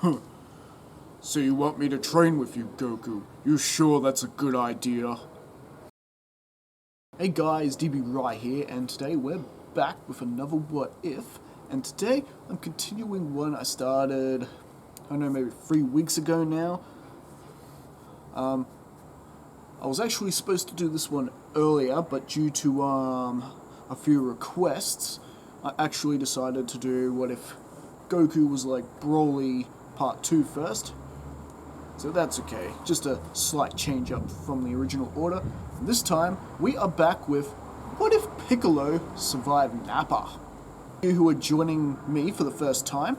So you want me to train with you, Goku? You sure that's a good idea? Hey guys, DB Right here, and today we're back with another What If, and today I'm continuing one I started, I don't know, maybe 3 weeks ago now. I was actually supposed to do this one earlier, but due to a few requests, I actually decided to do What If Goku was like Broly Part 2 first. So that's okay, just a slight change up from the original order. And this time, we are back with What If Piccolo Survived Nappa? You who are joining me for the first time,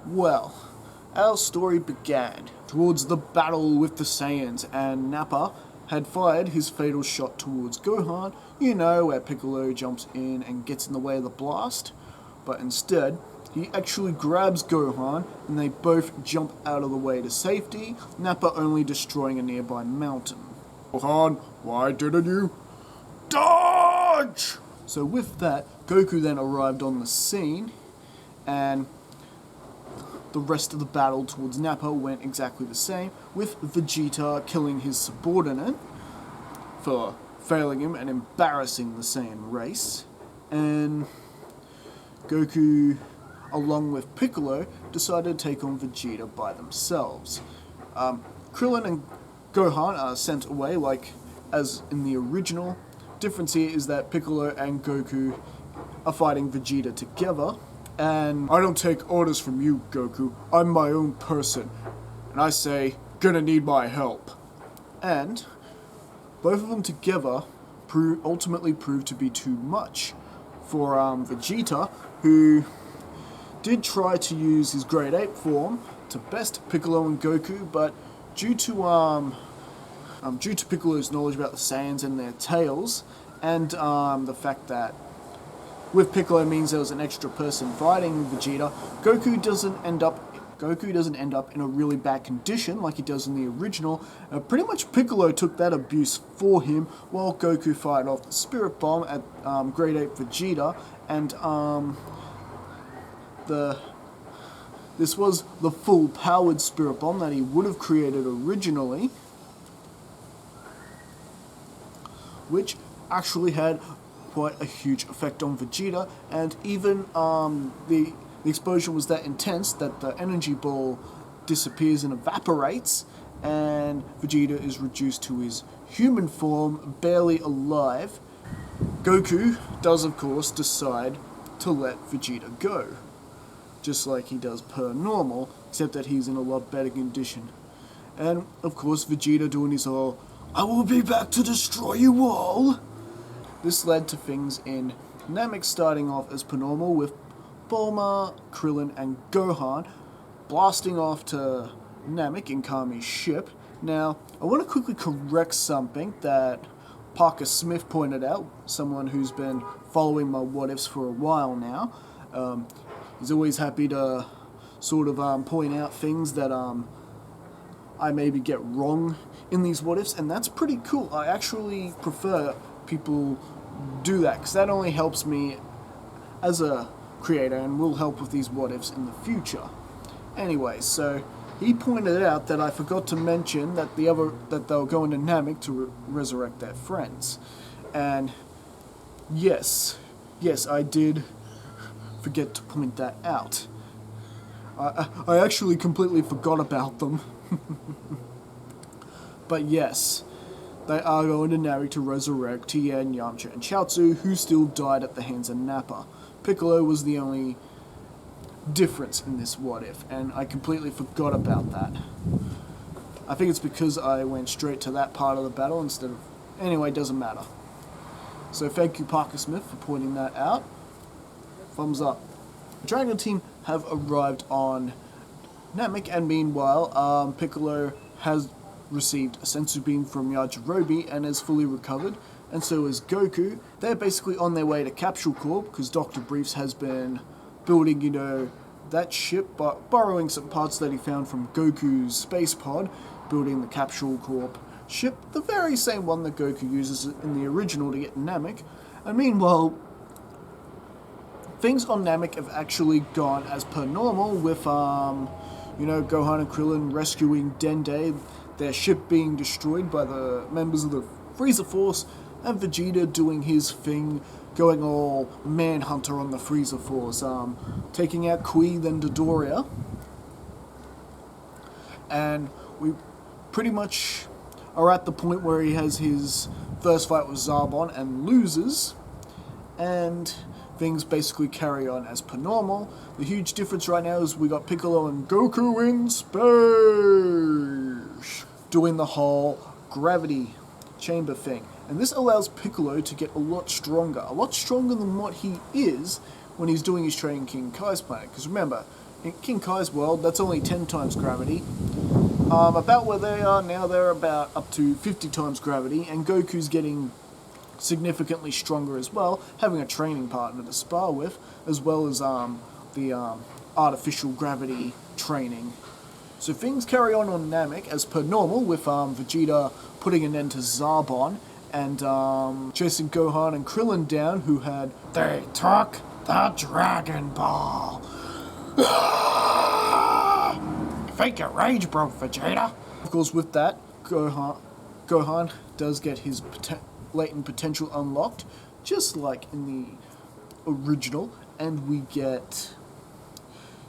well, our story began towards the battle with the Saiyans, and Nappa had fired his fatal shot towards Gohan, you know, where Piccolo jumps in and gets in the way of the blast, but instead, he actually grabs Gohan, and they both jump out of the way to safety, Nappa only destroying a nearby mountain. Gohan, why didn't you dodge? So with that, Goku then arrived on the scene, and the rest of the battle towards Nappa went exactly the same, with Vegeta killing his subordinate for failing him and embarrassing the Saiyan race, and Goku, along with Piccolo, decided to take on Vegeta by themselves. Krillin and Gohan are sent away like as in the original. Difference here is that Piccolo and Goku are fighting Vegeta together, and I don't take orders from you, Goku. I'm my own person. And I say, gonna need my help. And both of them together ultimately proved to be too much for Vegeta, who did try to use his Grade 8 form to best Piccolo and Goku, but due to Piccolo's knowledge about the Saiyans and their tails, and the fact that with Piccolo means there was an extra person fighting Vegeta, Goku doesn't end up in a really bad condition like he does in the original. Pretty much Piccolo took that abuse for him, while Goku fired off the Spirit Bomb at Grade 8 Vegeta, and this was the full powered Spirit Bomb that he would have created originally, which actually had quite a huge effect on Vegeta, and even the explosion was that intense that the energy ball disappears and evaporates, and Vegeta is reduced to his human form, barely alive. Goku does, of course, decide to let Vegeta go, just like he does per normal, except that he's in a lot better condition. And, of course, Vegeta doing his whole, "I will be back to destroy you all." This led to things in Namek starting off as per normal, with Bulma, Krillin, and Gohan blasting off to Namek in Kami's ship. Now, I want to quickly correct something that Parker Smith pointed out, someone who's been following my what-ifs for a while now. He's always happy to sort of point out things that I maybe get wrong in these what-ifs, and that's pretty cool. I actually prefer people do that, because that only helps me as a creator and will help with these what-ifs in the future. Anyway, so he pointed out that I forgot to mention that they were going to Namek to resurrect their friends. And yes, I did forget to point that out. I actually completely forgot about them. But yes, they are going to Namek to resurrect Tien, Yamcha, and Chaozu, who still died at the hands of Nappa. Piccolo was the only difference in this what-if, and I completely forgot about that. I think it's because I went straight to that part of the battle instead of... Anyway, doesn't matter. So thank you, Parker Smith, for pointing that out. Thumbs up. The Dragon team have arrived on Namek, and meanwhile, Piccolo has received a sensu beam from Yajirobe and has fully recovered, and so is Goku. They're basically on their way to Capsule Corp, because Dr. Briefs has been building, that ship, but borrowing some parts that he found from Goku's space pod, building the Capsule Corp ship, the very same one that Goku uses in the original to get Namek. And meanwhile, things on Namek have actually gone as per normal, with Gohan and Krillin rescuing Dende, their ship being destroyed by the members of the Frieza Force, and Vegeta doing his thing, going all Manhunter on the Frieza Force, taking out Kui, then Dodoria. And we pretty much are at the point where he has his first fight with Zarbon and loses, and things basically carry on as per normal. The huge difference right now is we got Piccolo and Goku in space, doing the whole gravity chamber thing. And this allows Piccolo to get a lot stronger than what he is when he's doing his training in King Kai's planet. Because remember, in King Kai's world, that's only 10 times gravity. About where they are now, they're about up to 50 times gravity, and Goku's getting significantly stronger as well, having a training partner to spar with, as well as the artificial gravity training. So things carry on Namek as per normal, with Vegeta putting an end to Zarbon, and chasing Gohan and Krillin down, who had... They took the Dragon Ball! Fake your rage, bro, Vegeta! Of course, with that, Gohan does get his latent potential unlocked, just like in the original, and we get,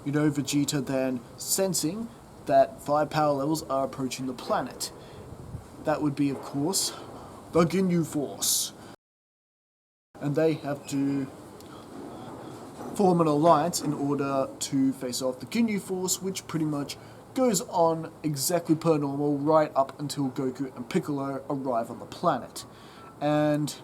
Vegeta then sensing that 5 power levels are approaching the planet. That would be, of course, the Ginyu Force. And they have to form an alliance in order to face off the Ginyu Force, which pretty much goes on exactly per normal right up until Goku and Piccolo arrive on the planet. And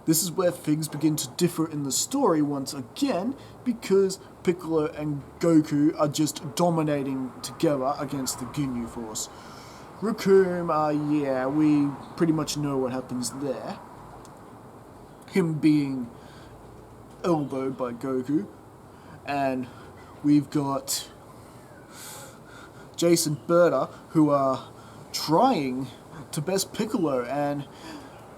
this is where things begin to differ in the story once again, because Piccolo and Goku are just dominating together against the Ginyu Force. Recoome, we pretty much know what happens there. Him being elbowed by Goku. And we've got Jace and Berta, who are trying to best Piccolo, and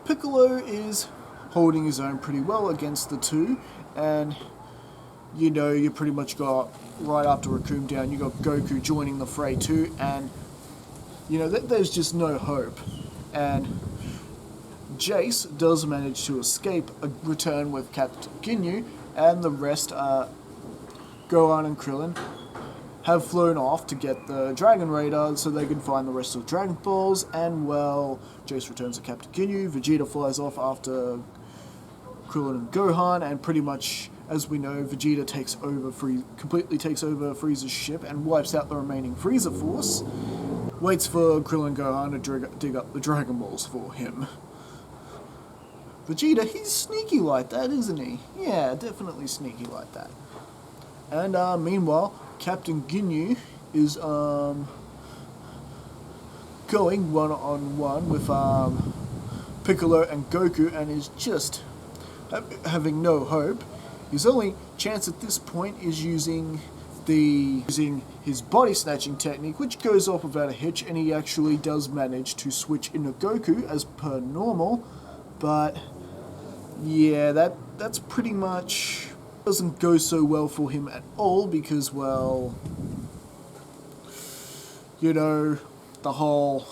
Piccolo is holding his own pretty well against the two, and you pretty much got, right after Recoome down, you got Goku joining the fray too, and there's just no hope. And Jace does manage to escape a return with Captain Ginyu, and the rest, Gohan and Krillin, have flown off to get the Dragon Radar so they can find the rest of the Dragon Balls, and Jace returns to Captain Ginyu, Vegeta flies off after Krillin and Gohan, and pretty much, as we know, Vegeta completely takes over Frieza's ship and wipes out the remaining Frieza Force, waits for Krillin and Gohan to dig up the Dragon Balls for him. Vegeta, he's sneaky like that, isn't he? Yeah, definitely sneaky like that. And meanwhile, Captain Ginyu is going one-on-one with Piccolo and Goku, and is just having no hope. His only chance at this point is using his body snatching technique, which goes off without a hitch, and he actually does manage to switch into Goku as per normal. But yeah, that's pretty much doesn't go so well for him at all, because, the whole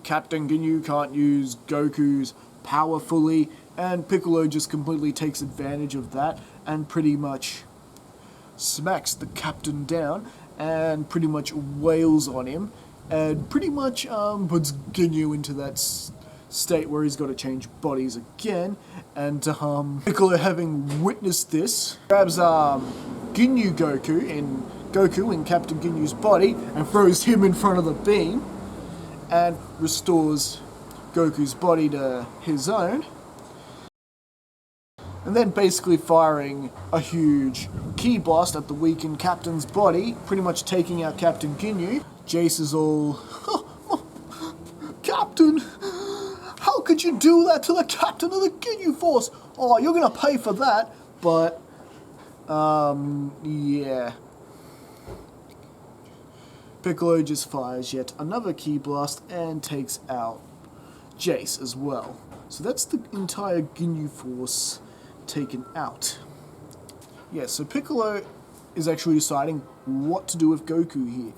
Captain Ginyu can't use Goku's power fully, and Piccolo just completely takes advantage of that and pretty much smacks the captain down and pretty much wails on him, and pretty much puts Ginyu into that state where he's got to change bodies again. And Piccolo, having witnessed this, grabs Ginyu Goku in Captain Ginyu's body and throws him in front of the beam and restores Goku's body to his own, and then basically firing a huge ki blast at the weakened Captain's body, pretty much taking out Captain Ginyu. Jace is all, Captain, how could you do that to the Captain of the Ginyu Force? Oh, you're gonna pay for that. But, yeah. Piccolo just fires yet another ki blast and takes out Jace as well. So that's the entire Ginyu Force taken out. Yeah, so Piccolo is actually deciding what to do with Goku here.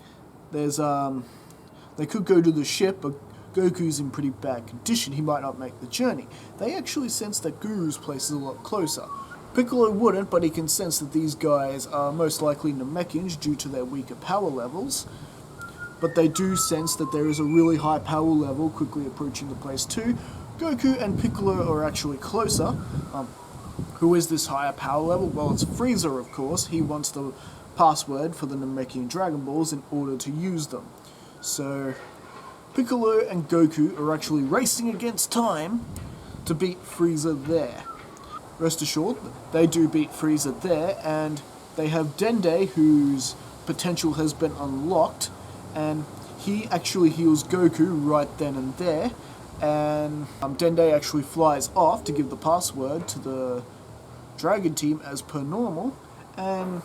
They could go to the ship, but Goku's in pretty bad condition. He might not make the journey. They actually sense that Guru's place is a lot closer. Piccolo wouldn't, but he can sense that these guys are most likely Namekians due to their weaker power levels. But they do sense that there is a really high power level quickly approaching the place too. Goku and Piccolo are actually closer. Who is this higher power level? Well, it's Frieza, of course. He wants the password for the Namekian Dragon Balls in order to use them. So, Piccolo and Goku are actually racing against time to beat Frieza there. Rest assured, they do beat Frieza there, and they have Dende, whose potential has been unlocked, and he actually heals Goku right then and there, and Dende actually flies off to give the password to the Dragon Team as per normal, and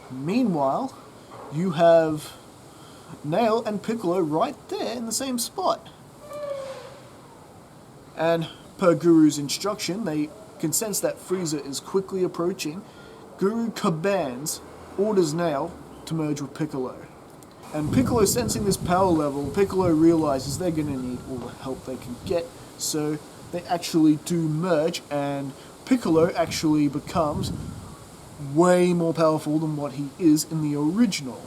meanwhile, you have Nail and Piccolo right there in the same spot. And per Guru's instruction, they can sense that Frieza is quickly approaching. Guru commands, orders Nail to merge with Piccolo. And Piccolo, sensing this power level, Piccolo realizes they're going to need all the help they can get, so they actually do merge, and Piccolo actually becomes way more powerful than what he is in the original.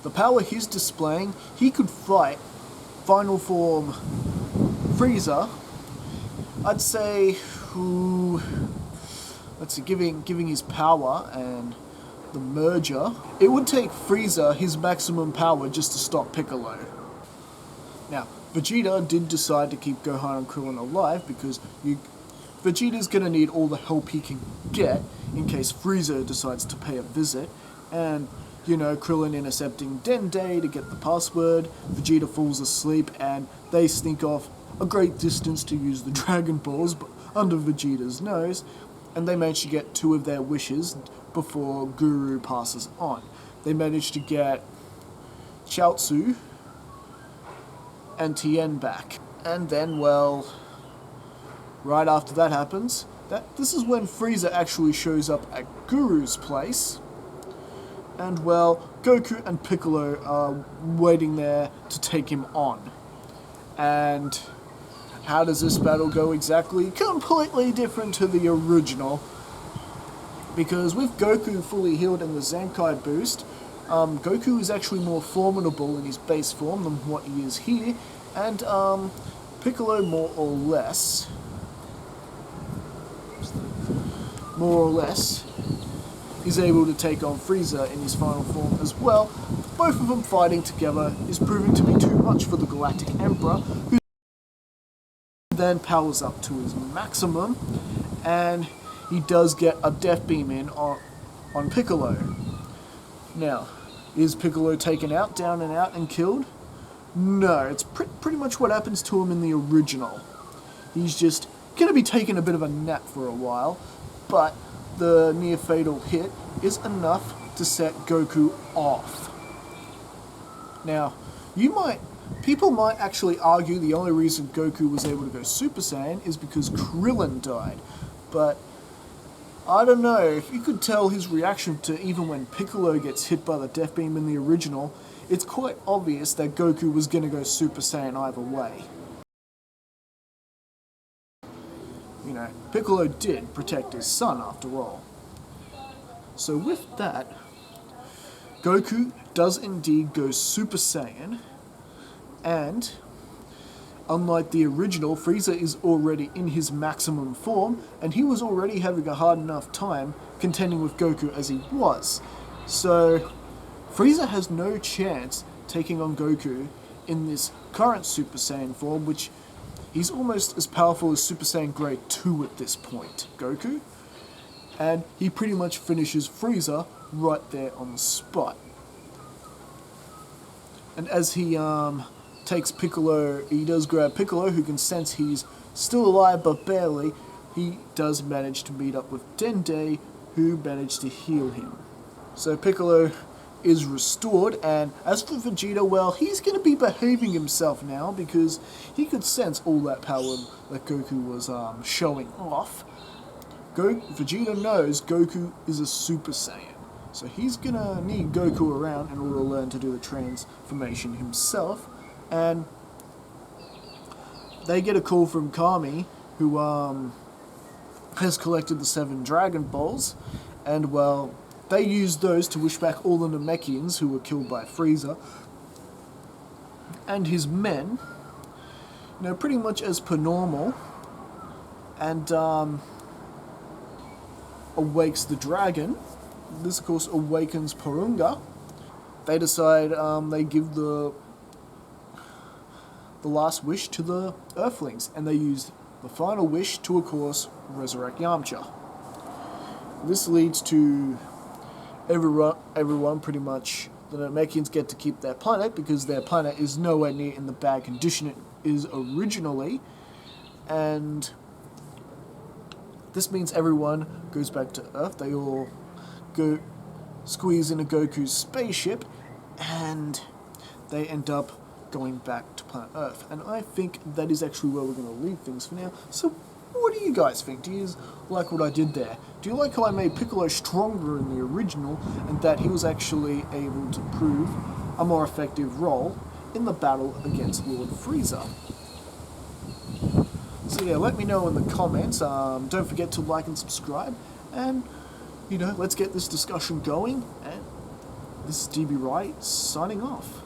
The power he's displaying, he could fight Final Form Frieza, I'd say, giving his power and the merger, it would take Frieza his maximum power just to stop Piccolo. Now, Vegeta did decide to keep Gohan and Krillin alive because Vegeta's going to need all the help he can get in case Frieza decides to pay a visit, and Krillin intercepting Dende to get the password, Vegeta falls asleep, and they sneak off a great distance to use the Dragon Balls under Vegeta's nose, and they manage to get 2 of their wishes before Guru passes on. They manage to get Chaozu and Tien back. And then, well, right after that happens, this is when Frieza actually shows up at Guru's place. And, well, Goku and Piccolo are waiting there to take him on. And how does this battle go exactly? Completely different to the original. Because with Goku fully healed in the Zenkai boost, Goku is actually more formidable in his base form than what he is here. And Piccolo more or less, is able to take on Frieza in his final form as well. Both of them fighting together is proving to be too much for the Galactic Emperor, who then powers up to his maximum, and he does get a Death Beam in on Piccolo. Now, is Piccolo taken out, down and out, and killed? No, it's pretty much what happens to him in the original. He's just going to be taking a bit of a nap for a while, but the near-fatal hit is enough to set Goku off. Now, people might actually argue the only reason Goku was able to go Super Saiyan is because Krillin died, but I don't know, if you could tell his reaction to even when Piccolo gets hit by the Death Beam in the original, it's quite obvious that Goku was going to go Super Saiyan either way. Piccolo did protect his son after all. So with that, Goku does indeed go Super Saiyan, and unlike the original, Frieza is already in his maximum form, and he was already having a hard enough time contending with Goku as he was. So Frieza has no chance taking on Goku in this current Super Saiyan form, which he's almost as powerful as Super Saiyan Grade 2 at this point, Goku. And he pretty much finishes Frieza right there on the spot. And as he takes Piccolo, he does grab Piccolo, who can sense he's still alive but barely. He does manage to meet up with Dende, who managed to heal him. So Piccolo is restored, and as for Vegeta, well, he's going to be behaving himself now because he could sense all that power that Goku was showing off. Vegeta knows Goku is a Super Saiyan, so he's gonna need Goku around in order to learn to do the transformation himself. And they get a call from Kami, who has collected the 7 Dragon Balls, and well, they use those to wish back all the Namekians who were killed by Frieza and his men, pretty much as per normal, and awakes the dragon. This, of course, awakens Porunga. They decide they give the last wish to the Earthlings, and they use the final wish to, of course, resurrect Yamcha. This leads to everyone pretty much, the Namekians get to keep their planet because their planet is nowhere near in the bad condition it is originally, and this means everyone goes back to Earth. They all go squeeze into Goku's spaceship, and they end up going back to planet Earth. And I think that is actually where we're going to leave things for now. So what do you guys think? Do you like what I did there? Do you like how I made Piccolo stronger in the original, and that he was actually able to prove a more effective role in the battle against Lord Frieza? So yeah, let me know in the comments. Don't forget to like and subscribe, and let's get this discussion going. And this is DB Wright signing off.